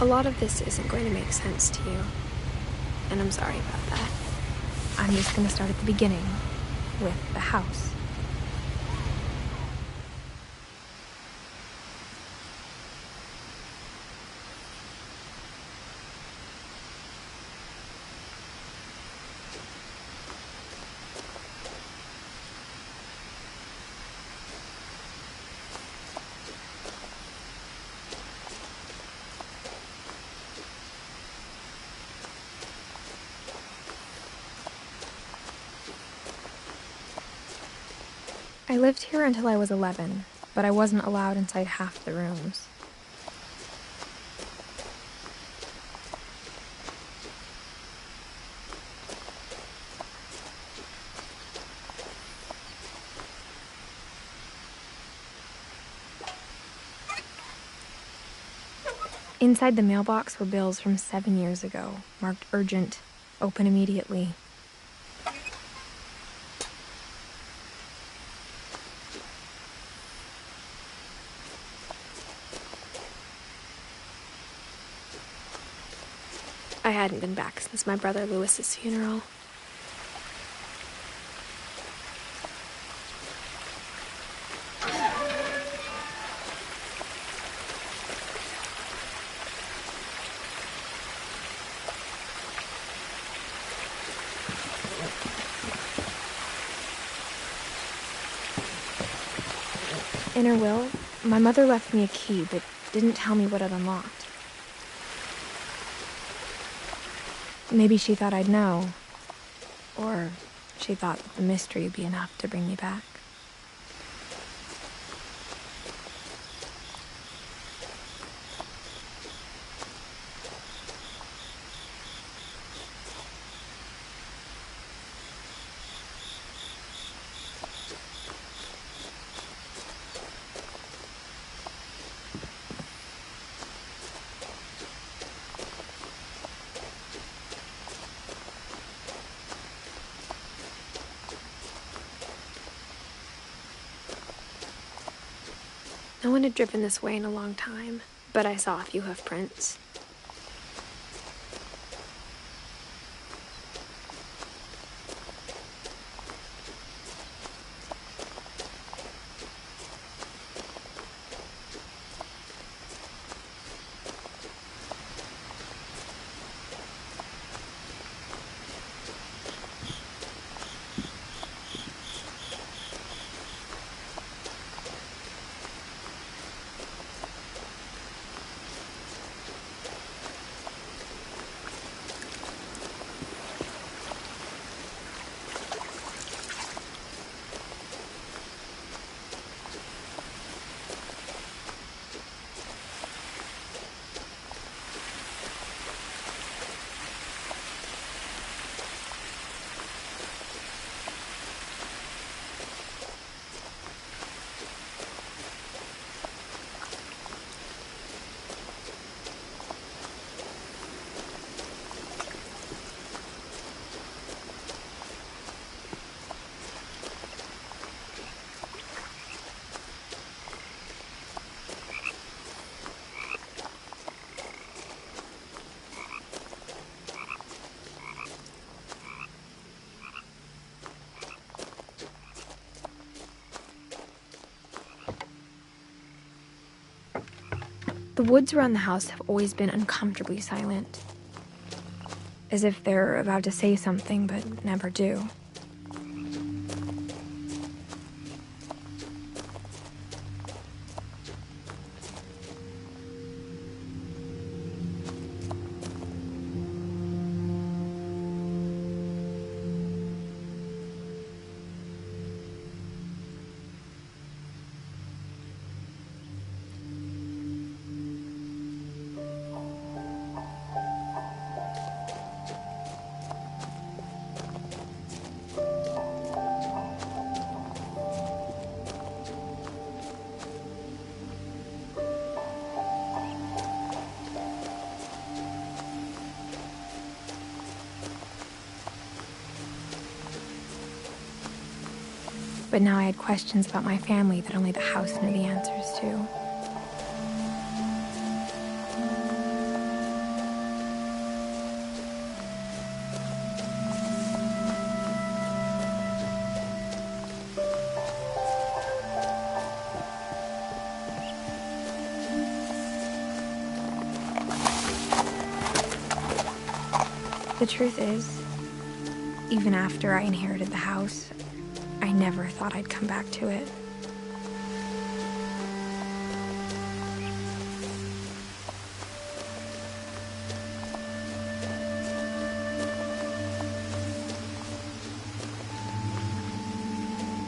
A lot of this isn't going to make sense to you, and I'm sorry about that. I'm just gonna start at the beginning, with the house. I lived here until I was 11, but I wasn't allowed inside half the rooms. Inside the mailbox were bills from 7 years ago, marked urgent, open immediately. I hadn't been back since my brother Lewis's funeral. In her will, my mother left me a key, but didn't tell me what it unlocked. Maybe she thought I'd know. Or she thought that the mystery would be enough to bring me back. No one had driven this way in a long time, but I saw a few hoof prints. The woods around the house have always been uncomfortably silent, as if they're about to say something but never do. But now I had questions about my family that only the house knew the answers to. The truth is, even after I inherited the house, I never thought I'd come back to it.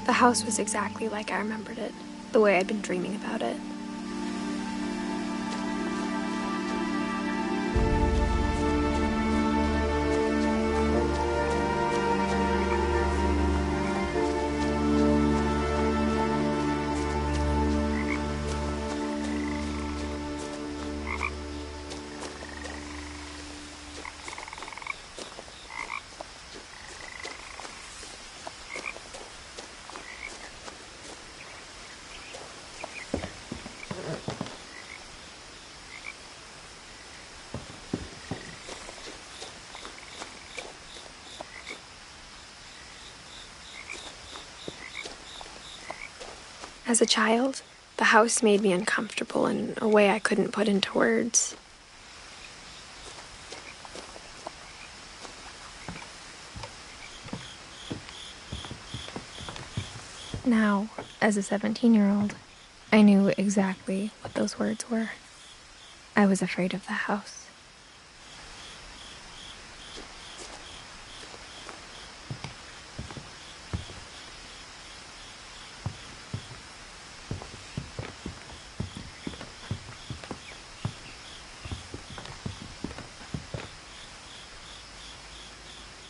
The house was exactly like I remembered it, the way I'd been dreaming about it. As a child, the house made me uncomfortable in a way I couldn't put into words. Now, as a 17-year-old, I knew exactly what those words were. I was afraid of the house.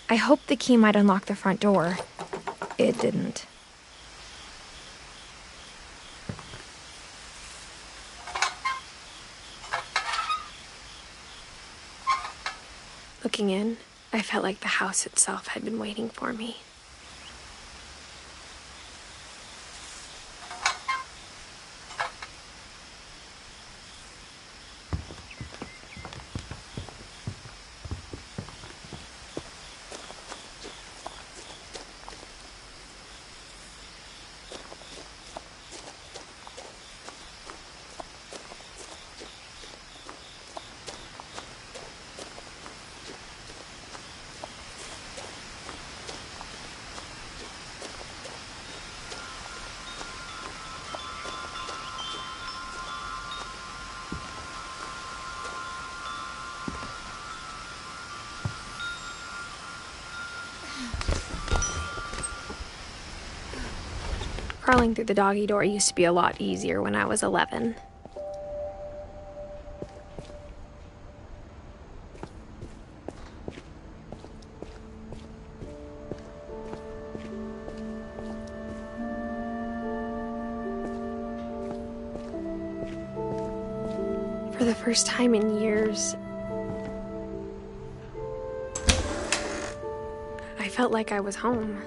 I hoped the key might unlock the front door. It didn't. Looking in, I felt like the house itself had been waiting for me. Crawling through the doggy door used to be a lot easier when I was 11. For the first time in years, I felt like I was home.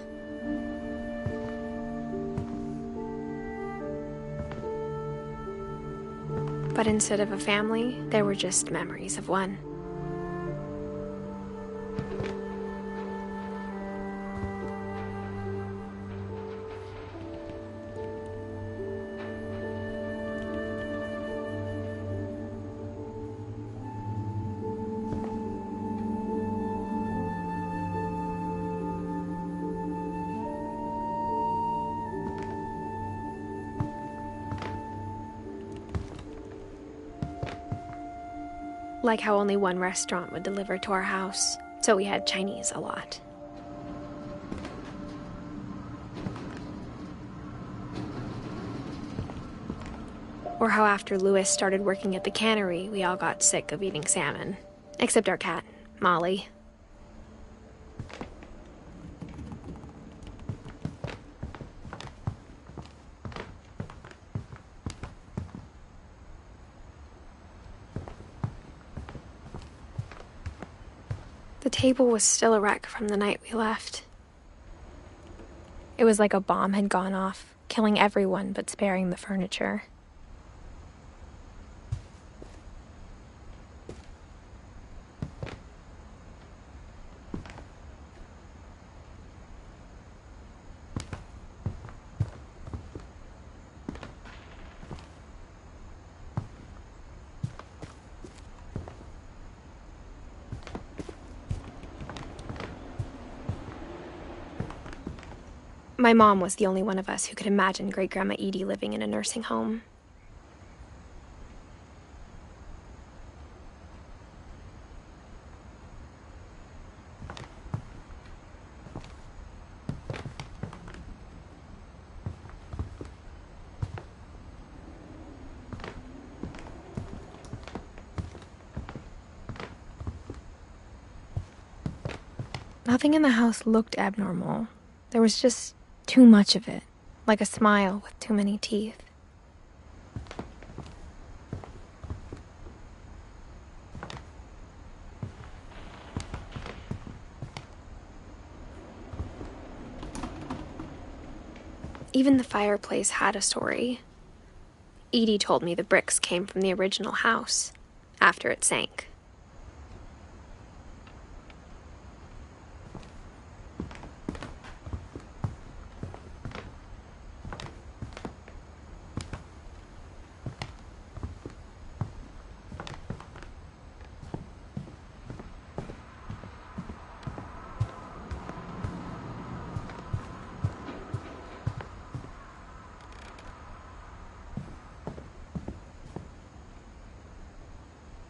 But instead of a family, there were just memories of one. Like how only one restaurant would deliver to our house, so we had Chinese a lot. Or how after Louis started working at the cannery, we all got sick of eating salmon. Except our cat, Molly. The table was still a wreck from the night we left. It was like a bomb had gone off, killing everyone but sparing the furniture. My mom was the only one of us who could imagine Great-Grandma Edie living in a nursing home. Nothing in the house looked abnormal. There was just too much of it, like a smile with too many teeth. Even the fireplace had a story. Edie told me the bricks came from the original house, after it sank.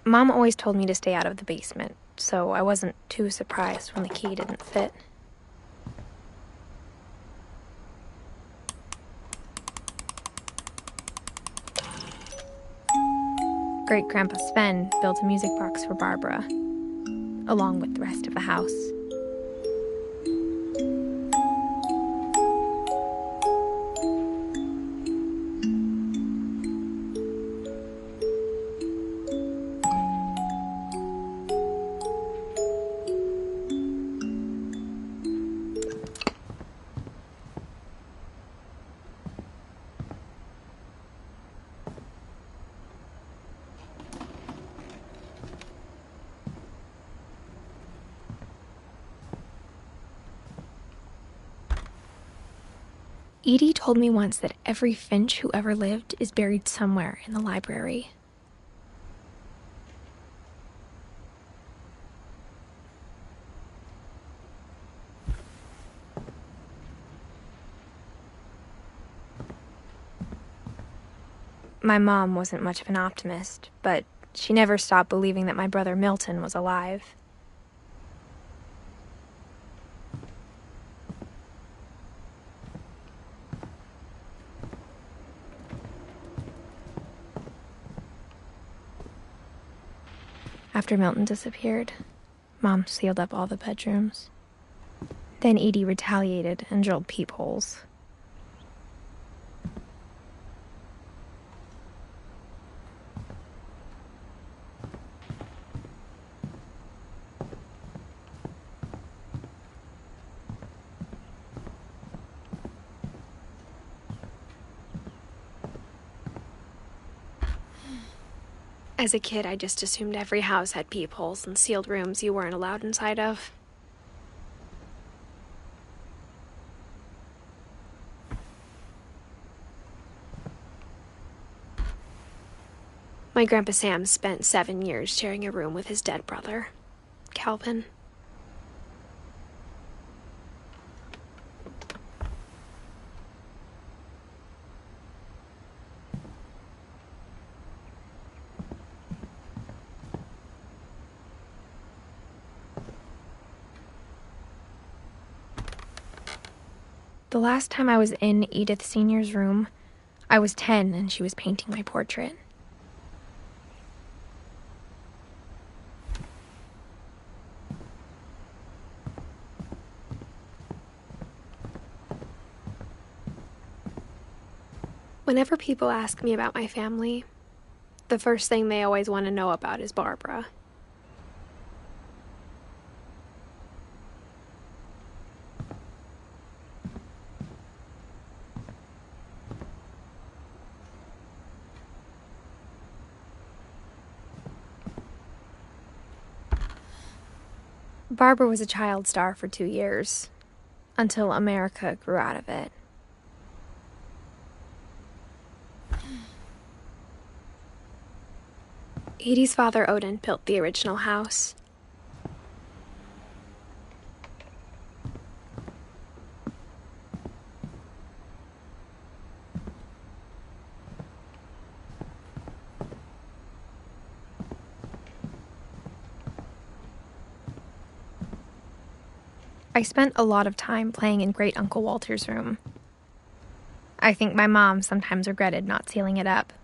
Mom always told me to stay out of the basement, so I wasn't too surprised when the key didn't fit. Great-Grandpa Sven built a music box for Barbara, along with the rest of the house. Edie told me once that every Finch who ever lived is buried somewhere in the library. My mom wasn't much of an optimist, but she never stopped believing that my brother Milton was alive. After Milton disappeared, Mom sealed up all the bedrooms. Then Edie retaliated and drilled peepholes. As a kid, I just assumed every house had peepholes and sealed rooms you weren't allowed inside of. My Grandpa Sam spent 7 years sharing a room with his dead brother, Calvin. The last time I was in Edith Sr.'s room, I was 10 and she was painting my portrait. Whenever people ask me about my family, the first thing they always want to know about is Barbara. Barbara was a child star for 2 years, until America grew out of it. Edie's father, Odin, built the original house. I spent a lot of time playing in Great Uncle Walter's room. I think my mom sometimes regretted not sealing it up.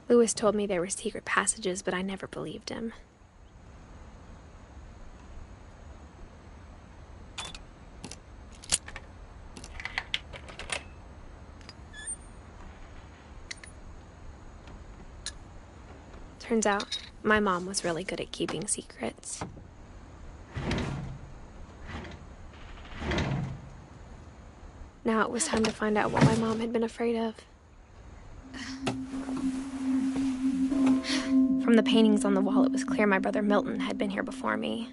Louis told me there were secret passages, but I never believed him. Turns out, my mom was really good at keeping secrets. Now it was time to find out what my mom had been afraid of. From the paintings on the wall, it was clear my brother Milton had been here before me.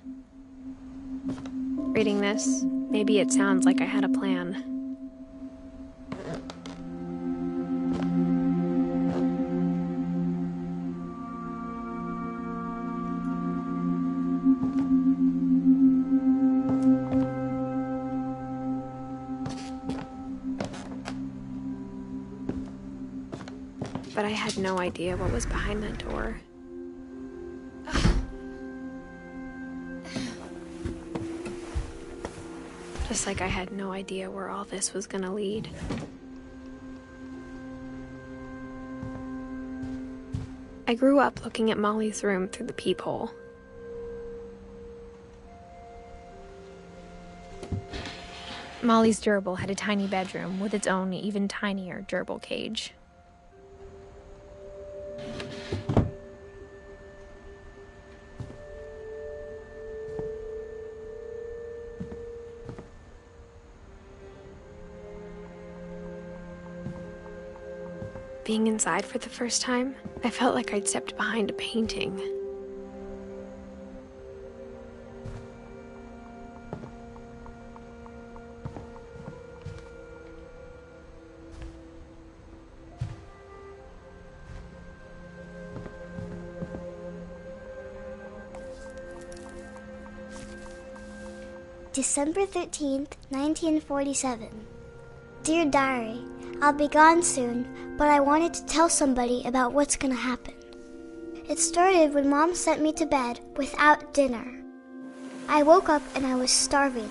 Reading this, maybe it sounds like I had a plan. But I had no idea what was behind that door. Just like I had no idea where all this was gonna lead. I grew up looking at Molly's room through the peephole. Molly's gerbil had a tiny bedroom with its own even tinier gerbil cage. Being inside for the first time, I felt like I'd stepped behind a painting. December 13th, 1947. Dear Diary, I'll be gone soon, but I wanted to tell somebody about what's gonna happen. It started when Mom sent me to bed without dinner. I woke up and I was starving,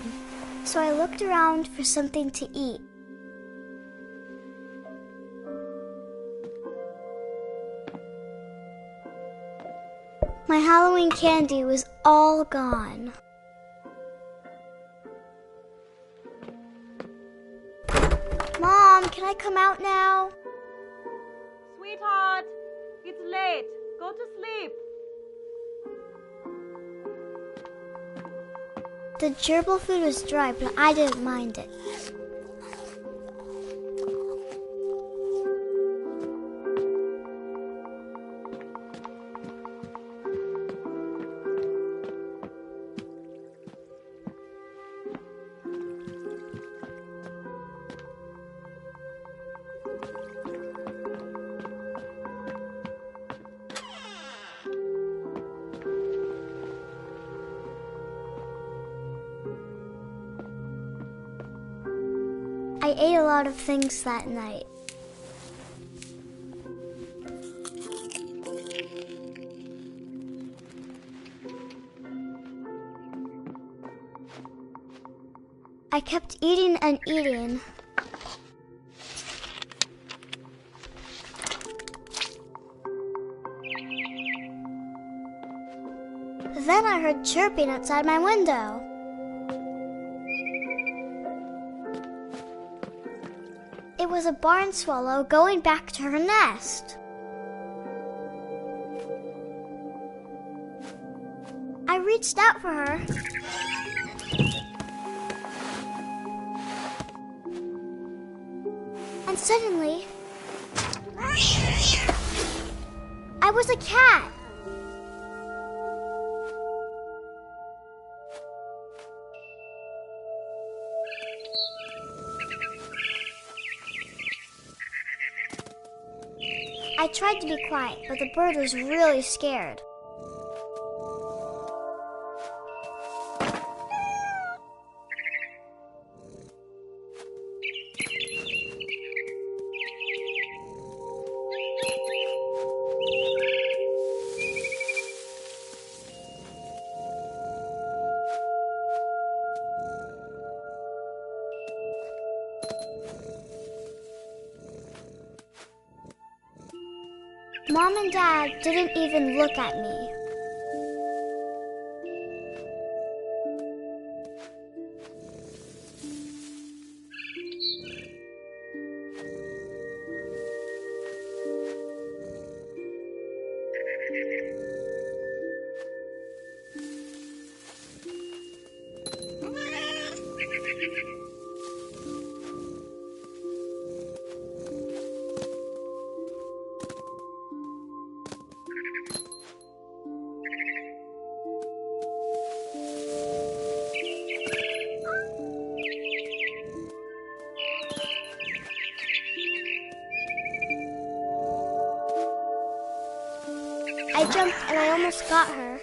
so I looked around for something to eat. My Halloween candy was all gone. Mom, can I come out now? Sweetheart, it's late. Go to sleep. The gerbil food was dry, but I didn't mind it. I ate a lot of things that night. I kept eating and eating. Then I heard chirping outside my window. It was a barn swallow going back to her nest. I reached out for her. And suddenly, I was a cat. I tried to be quiet, but the bird was really scared. Mom and Dad didn't even look at me. I jumped and I almost got her.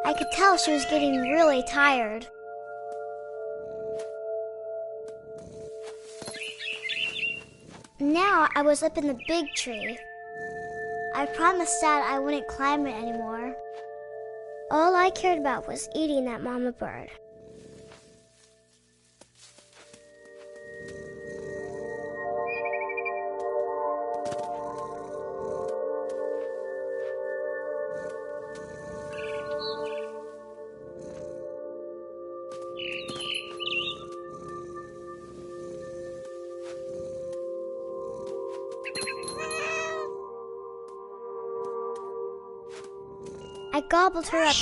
I could tell she was getting really tired. Now I was up in the big tree. I promised Dad I wouldn't climb it anymore. All I cared about was eating that mama bird. I gobbled her up.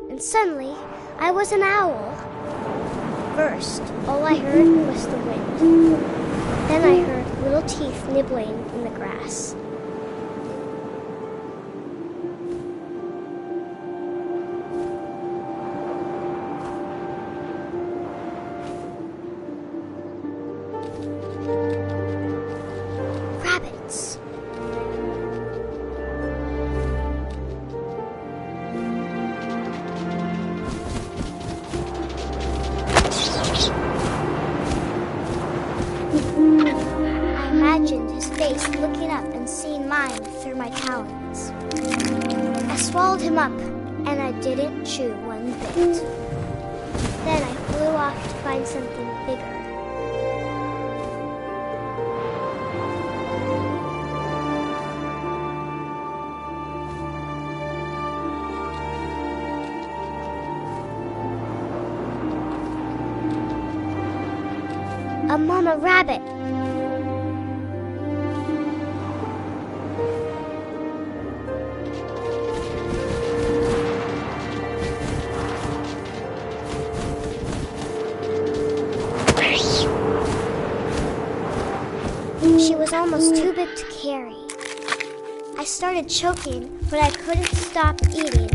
And suddenly, I was an owl. First, all I heard was the wind. Then I heard little teeth nibbling in the grass. Rabbits. I imagined his face looking up and seeing mine through my talons. I swallowed him up, and I didn't chew one bit. Then I flew off to find something bigger. A mama rabbit. She was almost too big to carry. I started choking, but I couldn't stop eating.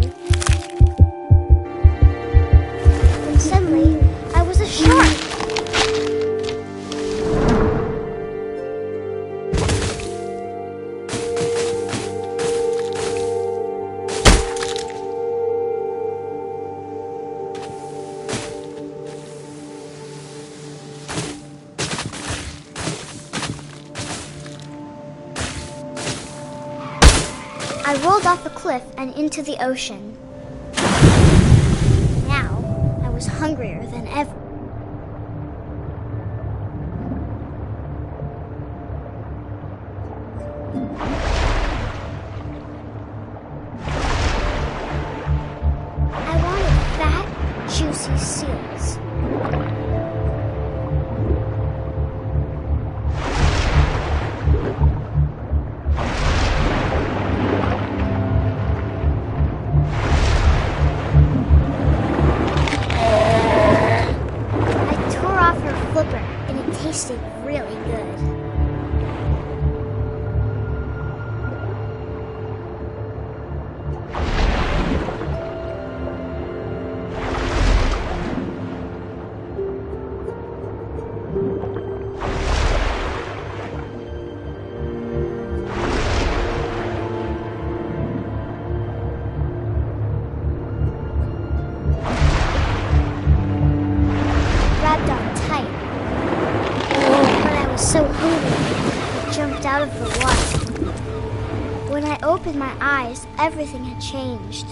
And suddenly, I was a shark. I rolled off a cliff and into the ocean. Now, I was hungrier than ever. I wanted fat, juicy seals. And it tasted really good. out of the water. When I opened my eyes, everything had changed.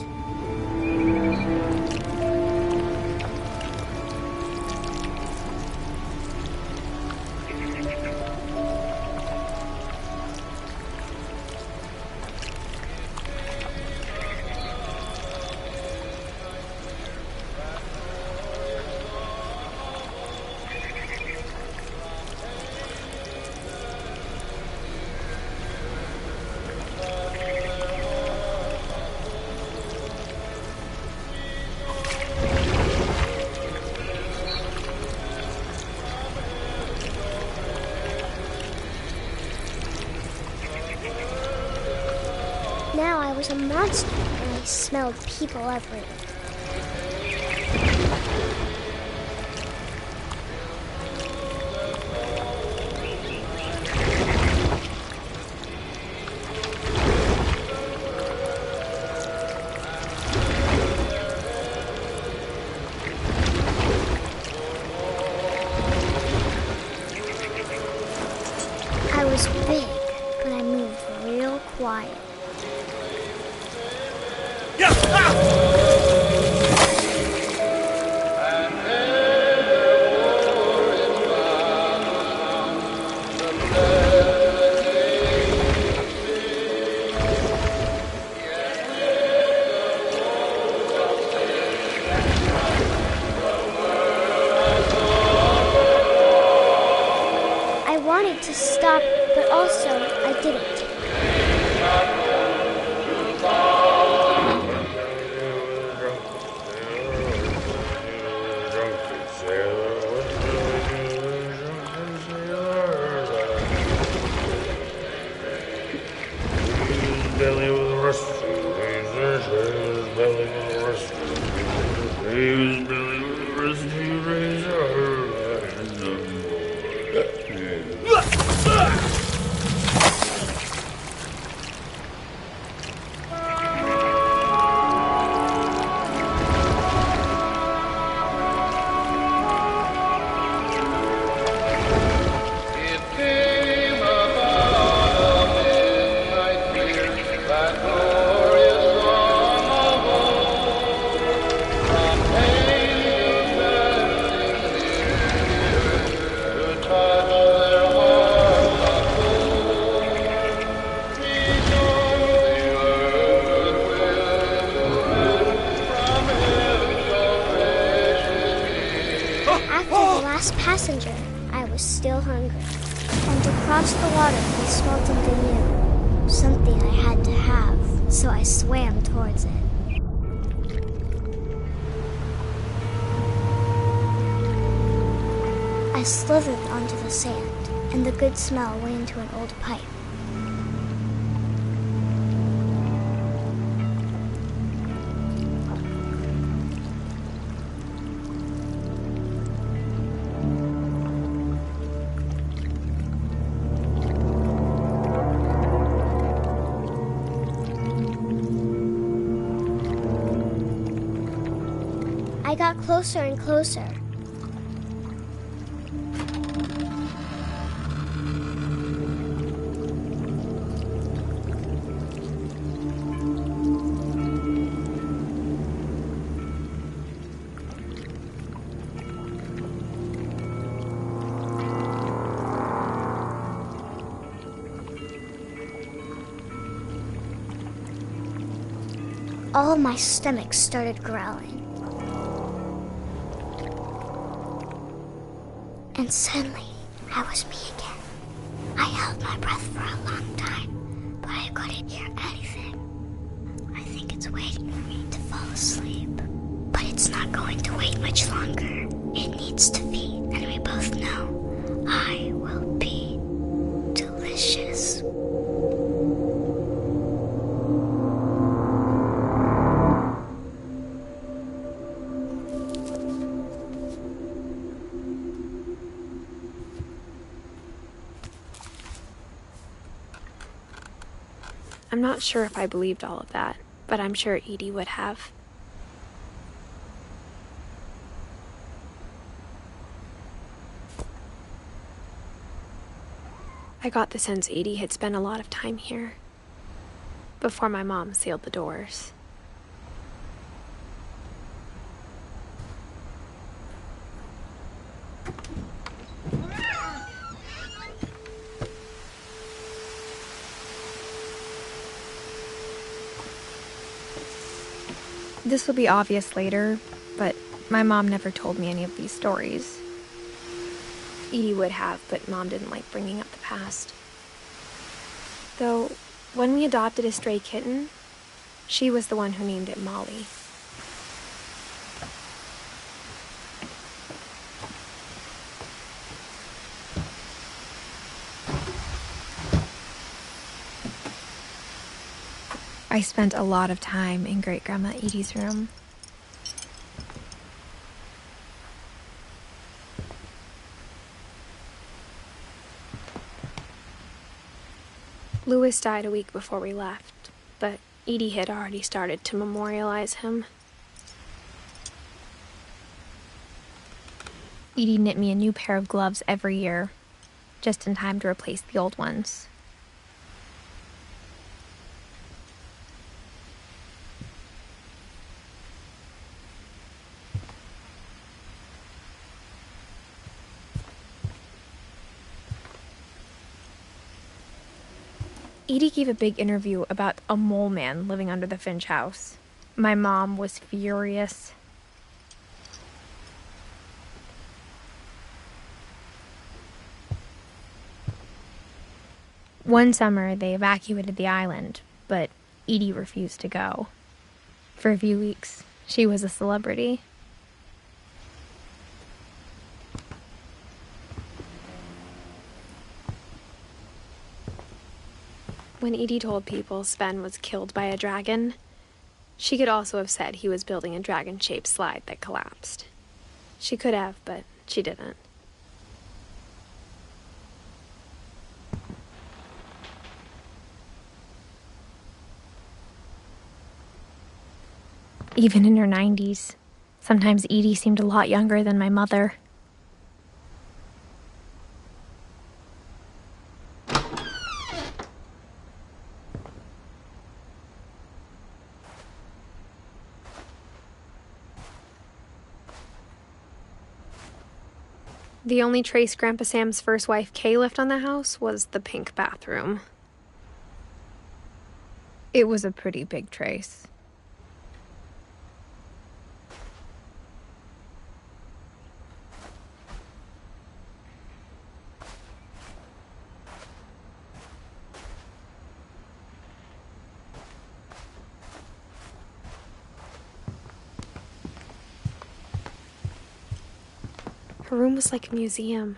Now I was a monster, and I smelled people everywhere. I was big, but I moved real quiet. I wanted to stop, but also I didn't. Passenger, I was still hungry. And across the water, I smelled something new. Something I had to have, so I swam towards it. I slithered onto the sand, and the good smell went into an old pipe. I got closer and closer. All my stomach started growling. And suddenly, I was me again. I held my breath for a long time, but I couldn't hear anything. I think it's waiting for me to fall asleep. But it's not going to wait much longer. It needs to feed, and we both know I will be delicious. I'm not sure if I believed all of that, but I'm sure Edie would have. I got the sense Edie had spent a lot of time here, before my mom sealed the doors. This will be obvious later, but my mom never told me any of these stories. Edie would have, but Mom didn't like bringing up the past. Though, when we adopted a stray kitten, she was the one who named it Molly. I spent a lot of time in Great-Grandma Edie's room. Louis died a week before we left, but Edie had already started to memorialize him. Edie knit me a new pair of gloves every year, just in time to replace the old ones. Edie gave a big interview about a mole man living under the Finch house. My mom was furious. One summer, they evacuated the island, but Edie refused to go. For a few weeks, she was a celebrity. When Edie told people Sven was killed by a dragon, she could also have said he was building a dragon-shaped slide that collapsed. She could have, but she didn't. Even in her 90s, sometimes Edie seemed a lot younger than my mother. The only trace Grandpa Sam's first wife, Kay, left on the house was the pink bathroom. It was a pretty big trace. Her room was like a museum.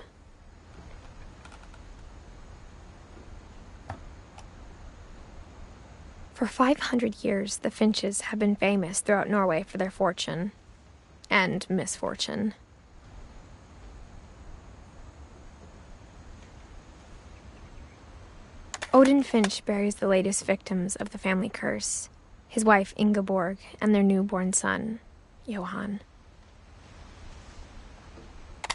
For 500 years, the Finches have been famous throughout Norway for their fortune and misfortune. Odin Finch buries the latest victims of the family curse, his wife Ingeborg and their newborn son, Johan.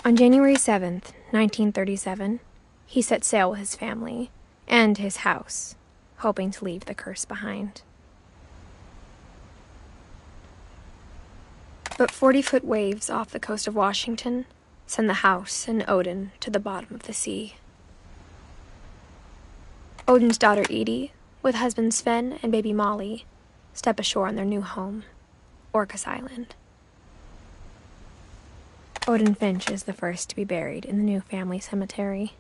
On January 7th, 1937, he set sail with his family and his house, hoping to leave the curse behind. But 40-foot waves off the coast of Washington send the house and Odin to the bottom of the sea. Odin's daughter Edie, with husband Sven and baby Molly, step ashore on their new home, Orcas Island. Odin Finch is the first to be buried in the new family cemetery.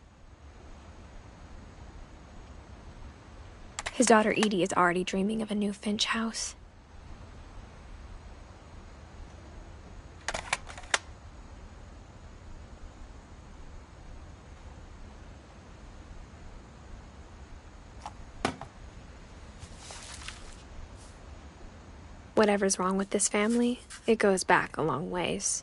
His daughter Edie is already dreaming of a new Finch house. Whatever's wrong with this family, it goes back a long ways.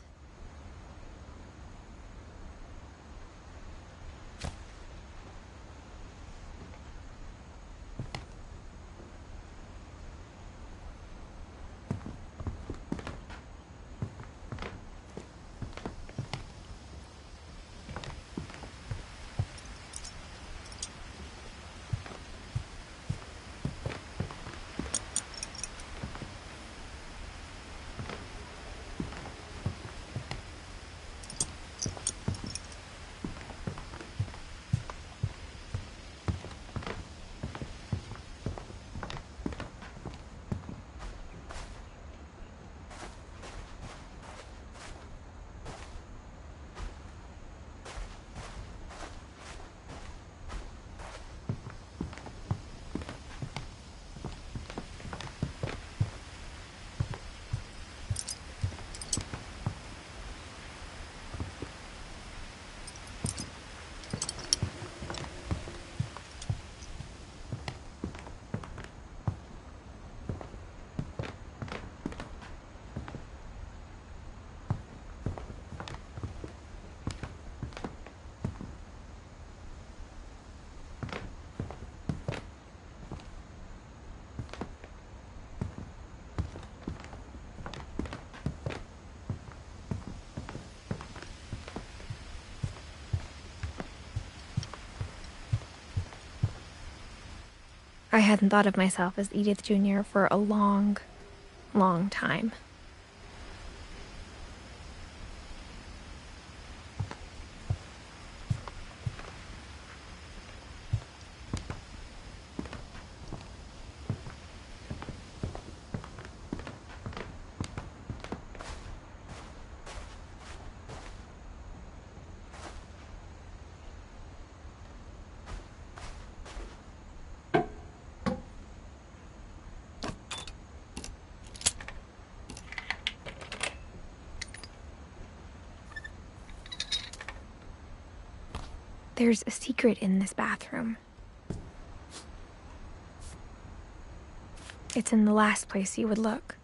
I hadn't thought of myself as Edith Jr. for a long, long time. There's a secret in this bathroom. It's in the last place you would look.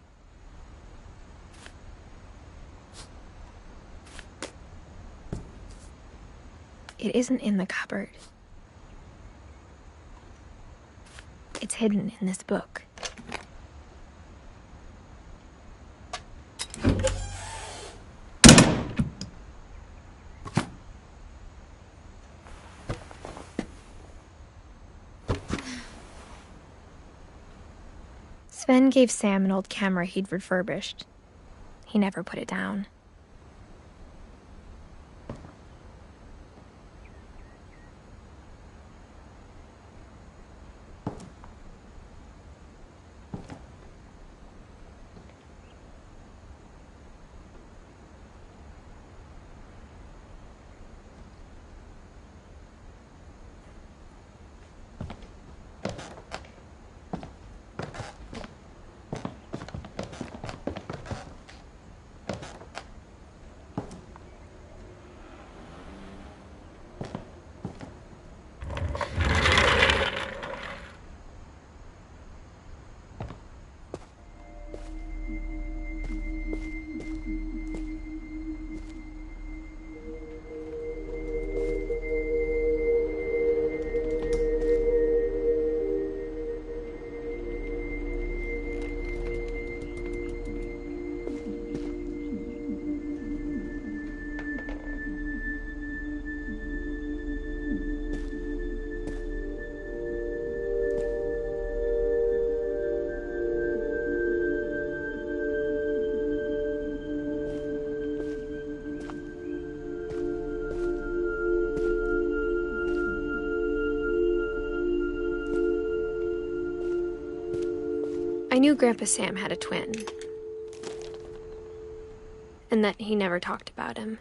It isn't in the cupboard. It's hidden in this book. Sven gave Sam an old camera he'd refurbished. He never put it down. I knew Grandpa Sam had a twin, and that he never talked about him.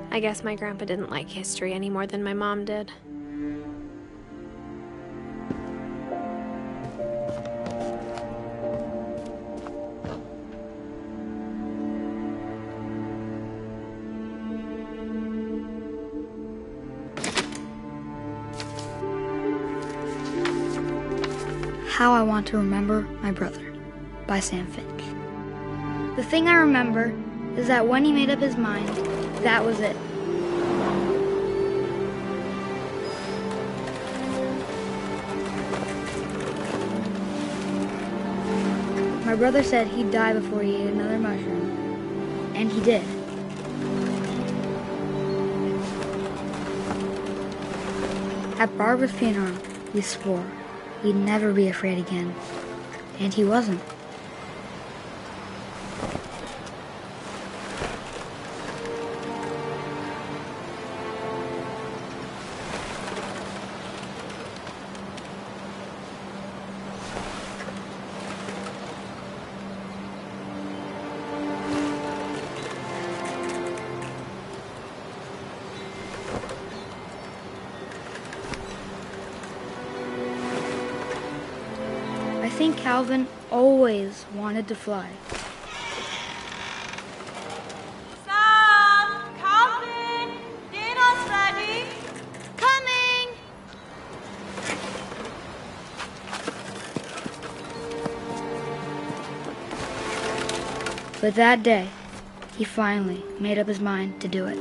I guess my grandpa didn't like history any more than my mom did. How I Want to Remember My Brother by Sam Finch. The thing I remember is that when he made up his mind, that was it. My brother said he'd die before he ate another mushroom, and he did. At Barbara's funeral, he swore he'd never be afraid again, and he wasn't. think Calvin always wanted to fly. Sam! Calvin! Dinner's ready! Coming! But that day, he finally made up his mind to do it.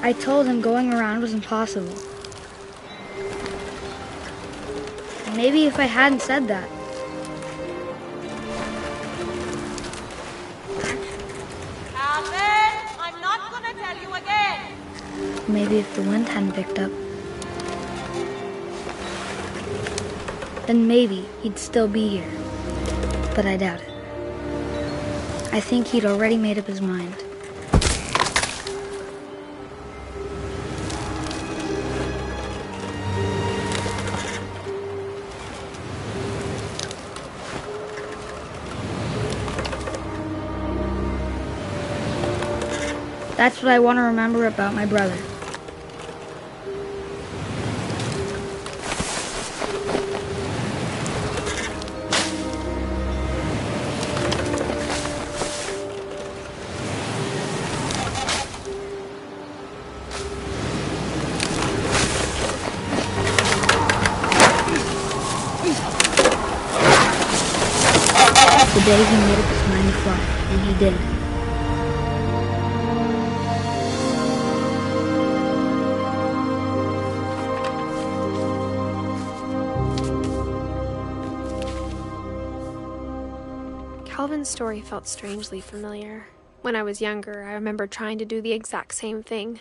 I told him going around was impossible. Maybe if I hadn't said that. Calvin! I'm not gonna tell you again! Maybe if the wind hadn't picked up. Then maybe he'd still be here. But I doubt it. I think he'd already made up his mind. That's what I want to remember about my brother. The day he made up his mind to fly, and he did. Calvin's story felt strangely familiar. When I was younger, I remember trying to do the exact same thing.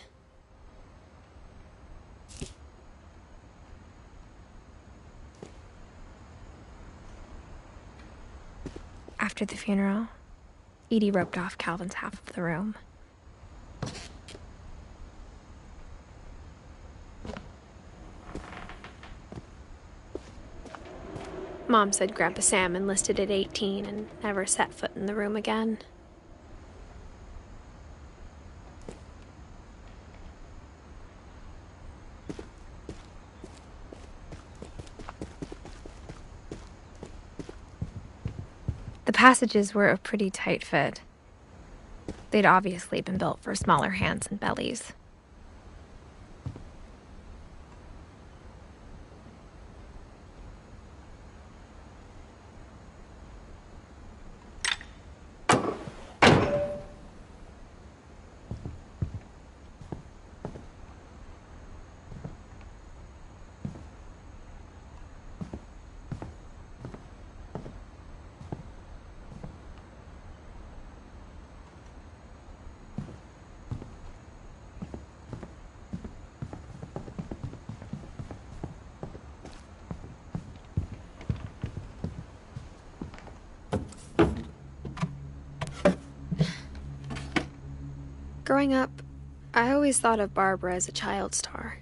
After the funeral, Edie roped off Calvin's half of the room. Mom said Grandpa Sam enlisted at 18 and never set foot in the room again. The passages were a pretty tight fit. They'd obviously been built for smaller hands and bellies. Growing up, I always thought of Barbara as a child star.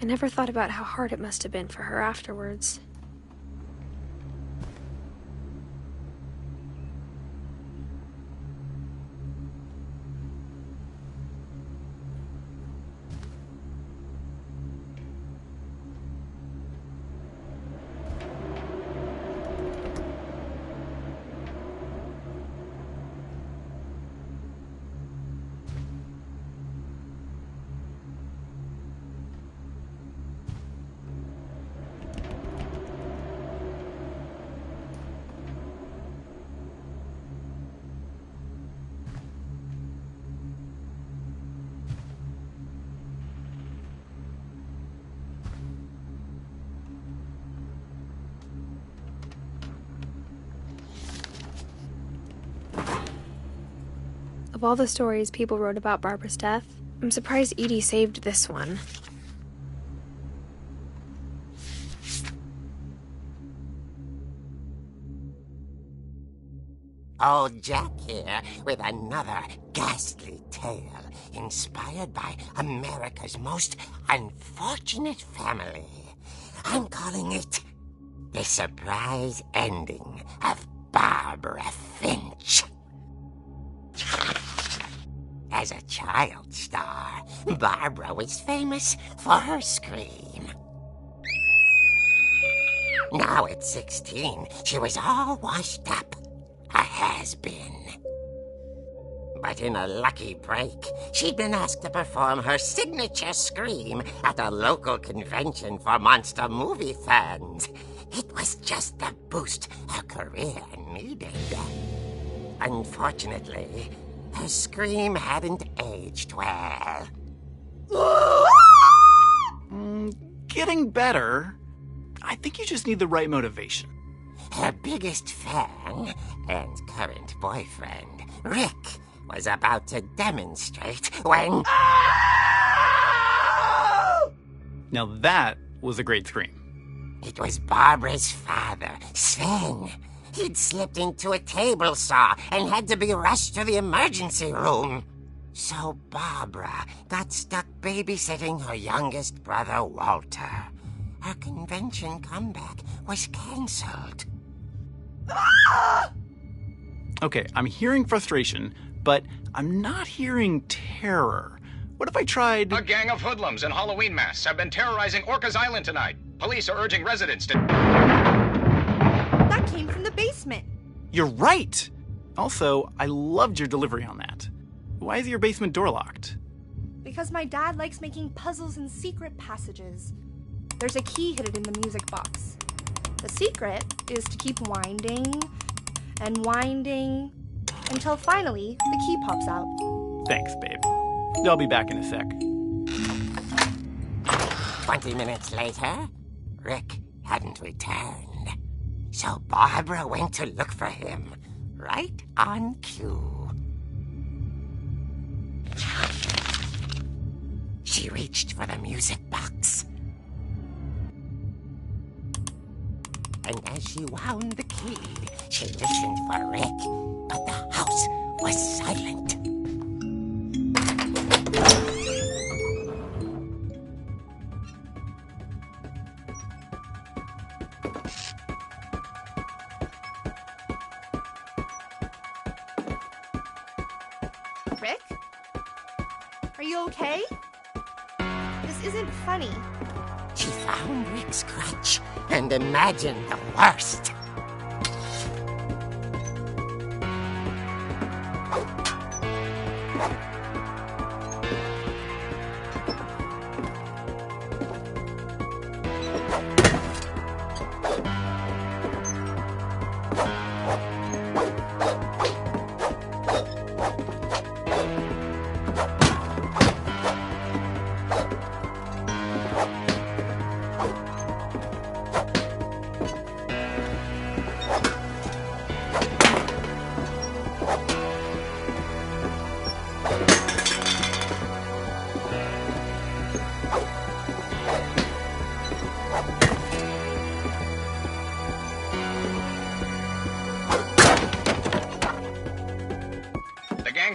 I never thought about how hard it must have been for her afterwards. Of all the stories people wrote about Barbara's death, I'm surprised Edie saved this one. Old Jack here with another ghastly tale inspired by America's most unfortunate family. I'm calling it The Surprise Ending of Barbara Finch. As a child star, Barbara was famous for her scream. Now at 16, she was all washed up. A has-been. But in a lucky break, she'd been asked to perform her signature scream at a local convention for monster movie fans. It was just the boost her career needed. Unfortunately, her scream hadn't aged well. Getting better. I think you just need the right motivation. Her biggest fan and current boyfriend, Rick, was about to demonstrate when... Now that was a great scream. It was Barbara's father, Sven. He'd slipped into a table saw and had to be rushed to the emergency room. So Barbara got stuck babysitting her youngest brother, Walter. Her convention comeback was cancelled. Okay, I'm hearing frustration, but I'm not hearing terror. What if I tried... A gang of hoodlums in Halloween masks have been terrorizing Orcas Island tonight. Police are urging residents to... That came from the basement. You're right! Also, I loved your delivery on that. Why is your basement door locked? Because my dad likes making puzzles and secret passages. There's a key hidden in the music box. The secret is to keep winding and winding until finally the key pops out. Thanks, babe. I'll be back in a sec. 20 minutes later, Rick hadn't returned. So Barbara went to look for him, right on cue. She reached for the music box. And as she wound the key, she listened for Rick, but the house was silent. Rick? Are you okay? This isn't funny. She found Rick's crutch and imagined the worst.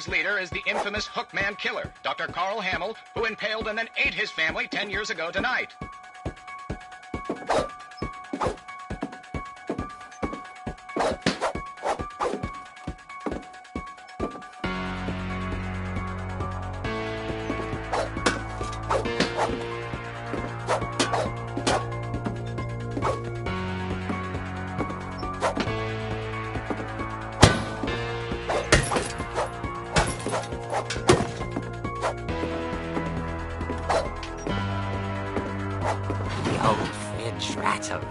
Leader is the infamous Hookman killer, Dr. Carl Hamill, who impaled and then ate his family 10 years ago tonight. Rattled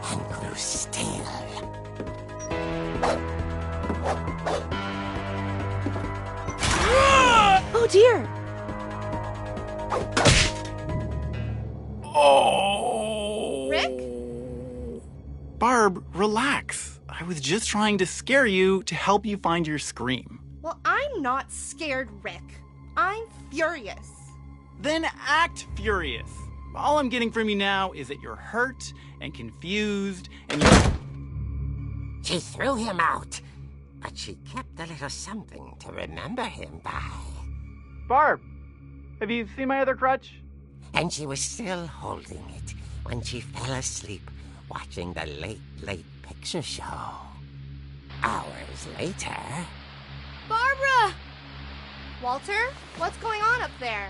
and grew still. Oh dear! Oh! Rick? Barb, relax. I was just trying to scare you to help you find your scream. Well, Well, I'm not scared, Rick. I'm furious. Then act furious. All I'm getting from you now is that you're hurt and confused and you're... She threw him out, but she kept a little something to remember him by. Barb, have you seen my other crutch? And she was still holding it when she fell asleep watching the late picture show. Hours later... Barbara! Walter, what's going on up there?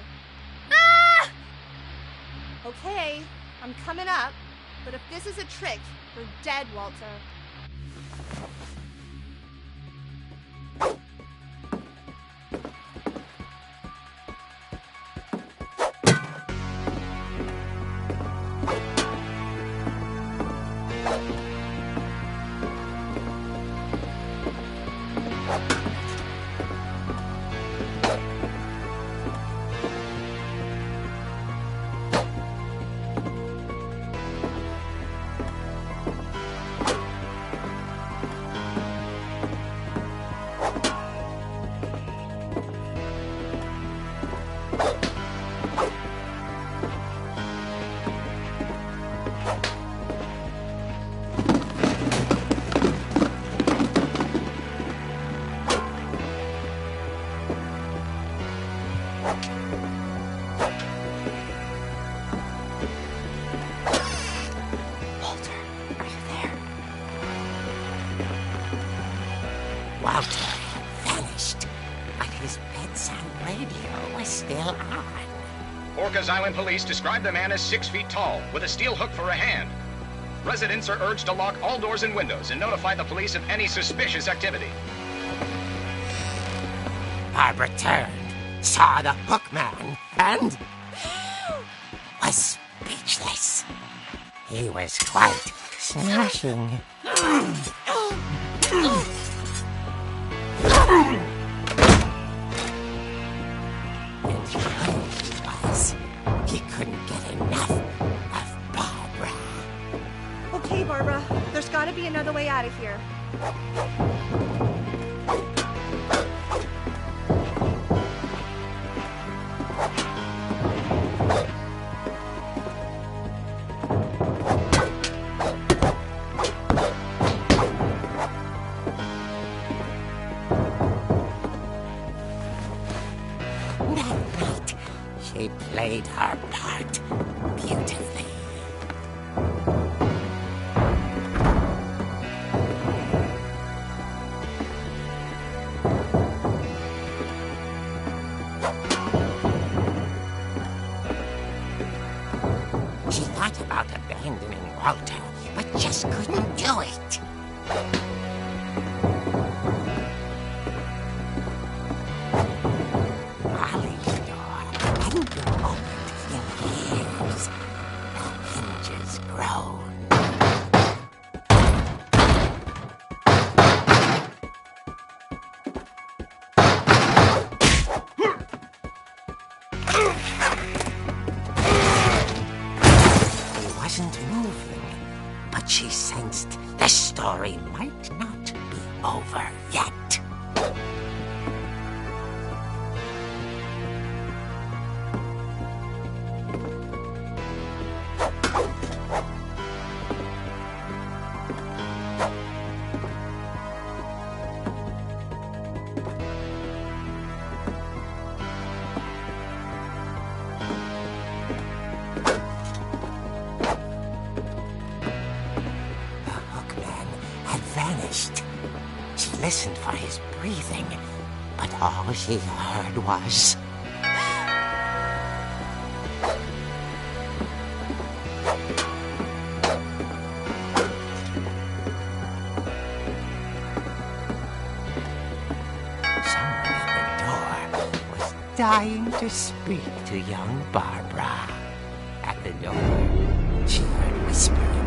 Ah! Okay, I'm coming up, but if this is a trick, you're dead, Walter. Walter had vanished, but his bedside radio was still on. Orcas Island police describe the man as 6 feet tall, with a steel hook for a hand. Residents are urged to lock all doors and windows and notify the police of any suspicious activity. Barbara turned, saw the hook man, and was speechless. He was quite smashing. And he couldn't get enough of Barbara. Okay, Barbara, there's gotta be another way out of here. She played her part beautifully. She thought about abandoning Walter, but just couldn't do it. But she sensed the story might not be over yet. Vanished. She listened for his breathing, but all she heard was... Someone at the door was dying to speak to young Barbara. At the door, she heard whispering.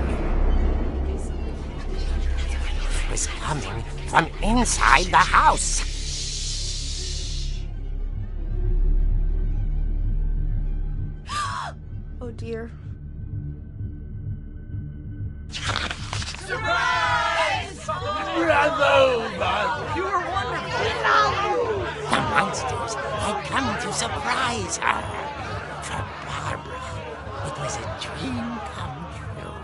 Was coming from inside the house. Oh dear. Surprise! Bravo, Barbara! You were wonderful! monsters had come to surprise her. For Barbara, it was a dream come true.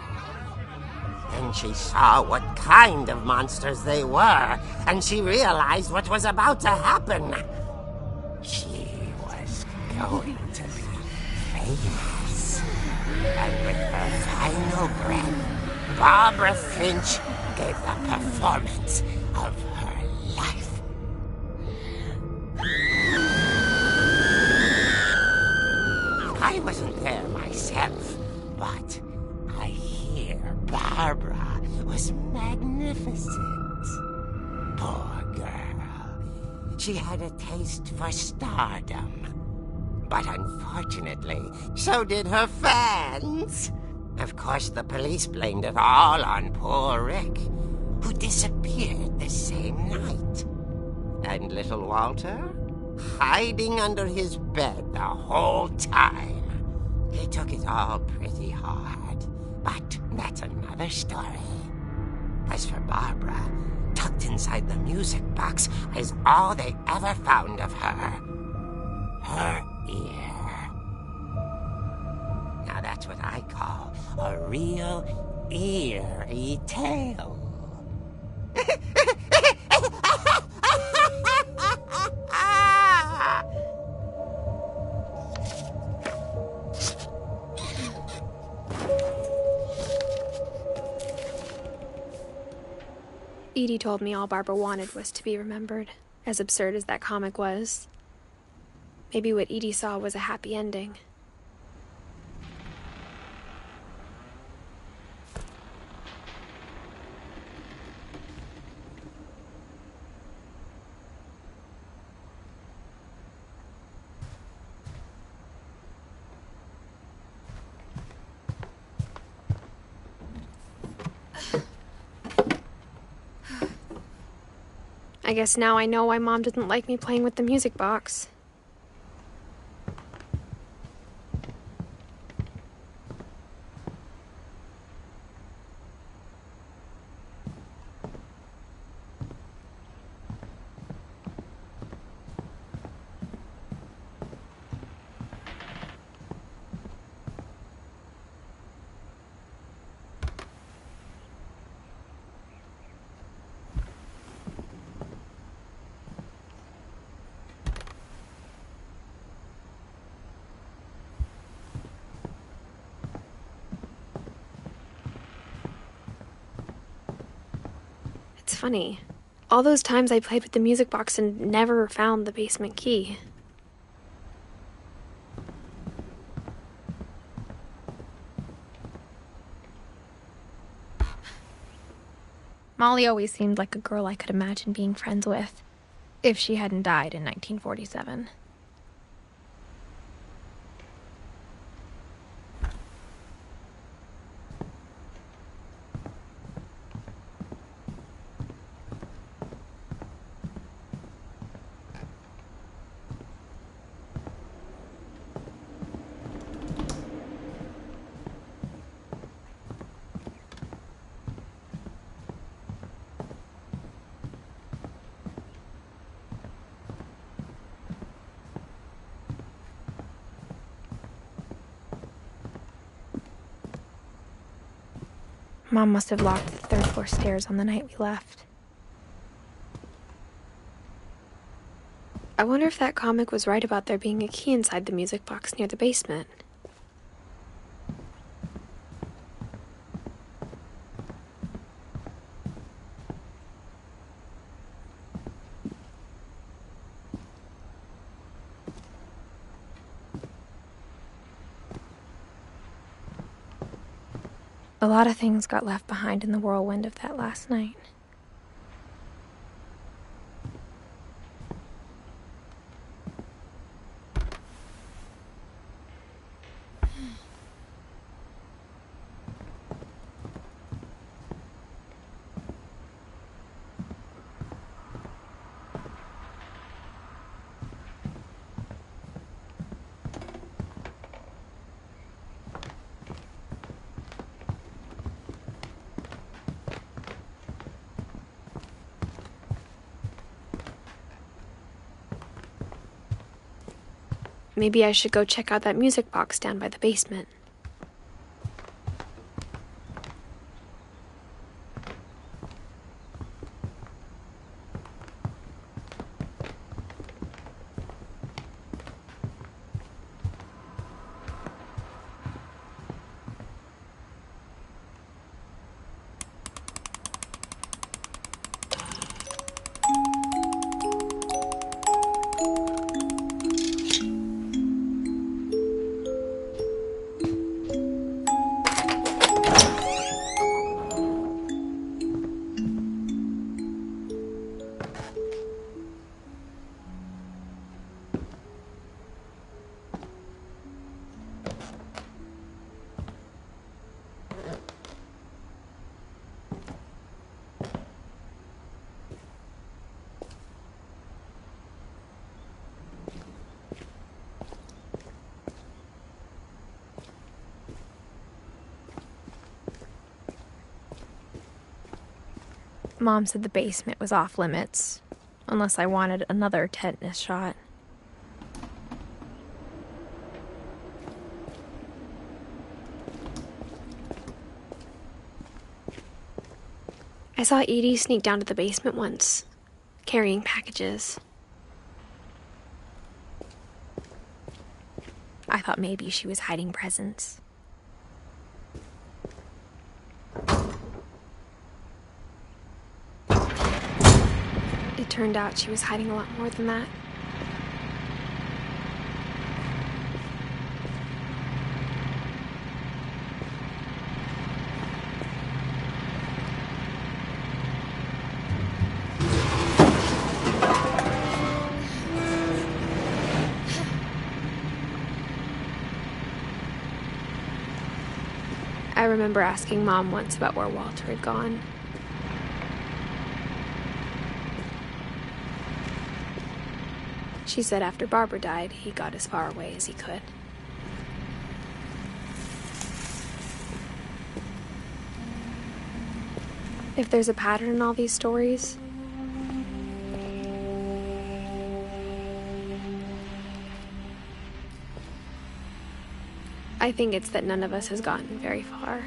Then she saw what kind of monsters they were, and she realized what was about to happen. She was going to be famous. And with her final breath, Barbara Finch gave the performance of her life. I wasn't there myself, but I hear Barbara was magnificent. Poor girl. She had a taste for stardom. But unfortunately, so did her fans. Of course, the police blamed it all on poor Rick, who disappeared the same night. And little Walter? Hiding under his bed the whole time. He took it all pretty hard, but that's another story. As for Barbara, tucked inside the music box is all they ever found of her. Her ear. Now that's what I call a real eerie tale. Edie told me all Barbara wanted was to be remembered, as absurd as that comic was. Maybe what Edie saw was a happy ending. I guess now I know why Mom didn't like me playing with the music box. It's funny. All those times I played with the music box and never found the basement key. Molly always seemed like a girl I could imagine being friends with, if she hadn't died in 1947. Mom must have locked the third floor stairs on the night we left. I wonder if that comic was right about there being a key inside the music box near the basement. A lot of things got left behind in the whirlwind of that last night. maybe I should go check out that music box down by the basement. Mom said the basement was off limits, unless I wanted another tetanus shot. I saw Edie sneak down to the basement once, carrying packages. I thought maybe she was hiding presents. It turned out she was hiding a lot more than that. I remember asking Mom once about where Walter had gone. She said after Barbara died, he got as far away as he could. If there's a pattern in all these stories, I think it's that none of us has gotten very far.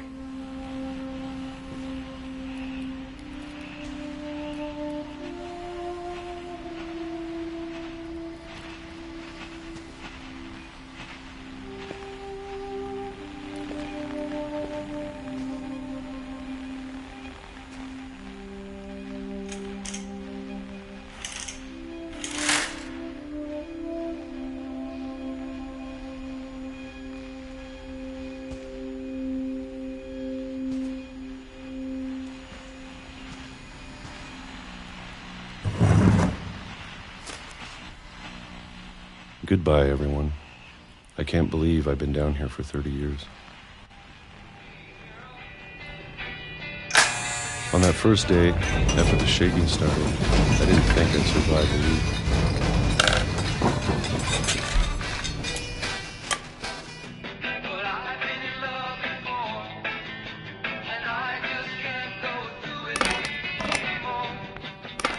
Goodbye, everyone. I can't believe I've been down here for 30 years. On that first day, after the shaking started, I didn't think I'd survive a week.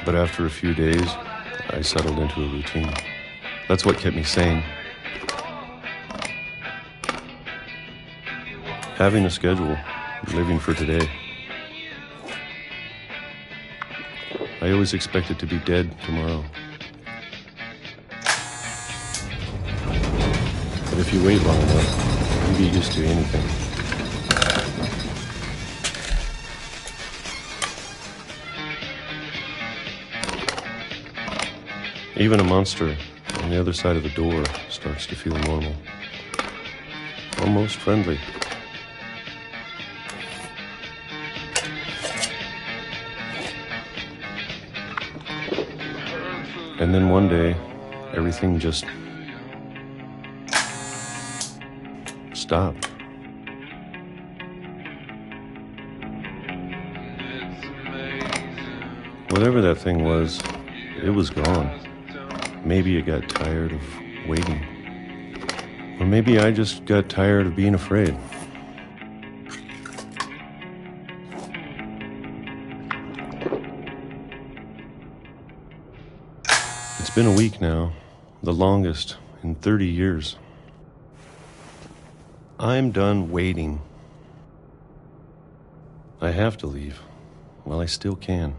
But after a few days, I settled into a routine. That's what kept me sane. Having a schedule, living for today. I always expected to be dead tomorrow. But if you wait long enough, you get used to anything. Even a monster on the other side of the door starts to feel normal. Almost friendly. And then one day, everything just stopped. Whatever that thing was, it was gone. Maybe it got tired of waiting. Or maybe I just got tired of being afraid. It's been a week now, the longest in 30 years. I'm done waiting. I have to leave while I still can.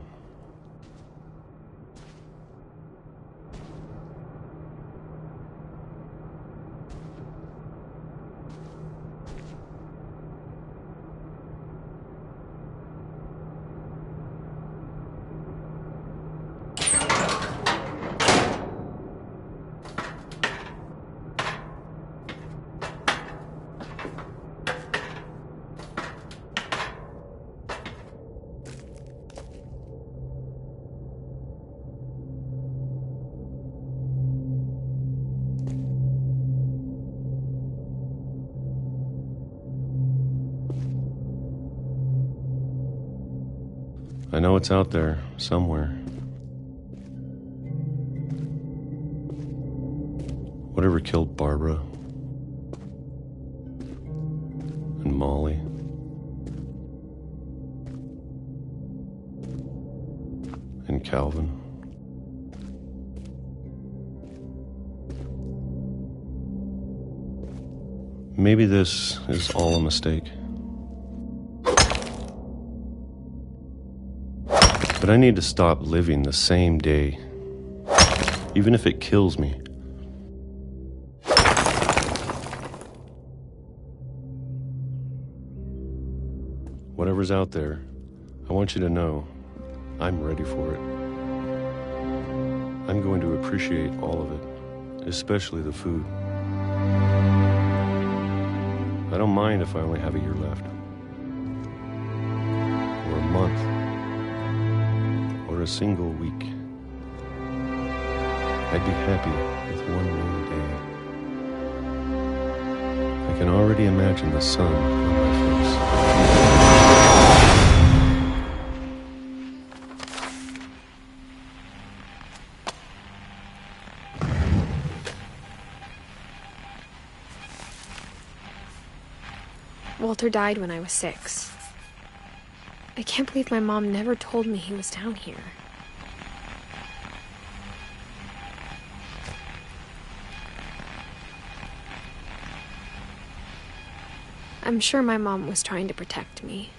I know it's out there, somewhere. Whatever killed Barbara and Molly and Calvin. Maybe this is all a mistake. But I need to stop living the same day, even if it kills me. Whatever's out there, I want you to know I'm ready for it. I'm going to appreciate all of it, especially the food. I don't mind if I only have a year left, or a month, or a single week. I'd be happy with one new day. I can already imagine the sun on my face. Walter died when I was 6. I can't believe my mom never told me he was down here. I'm sure my mom was trying to protect me.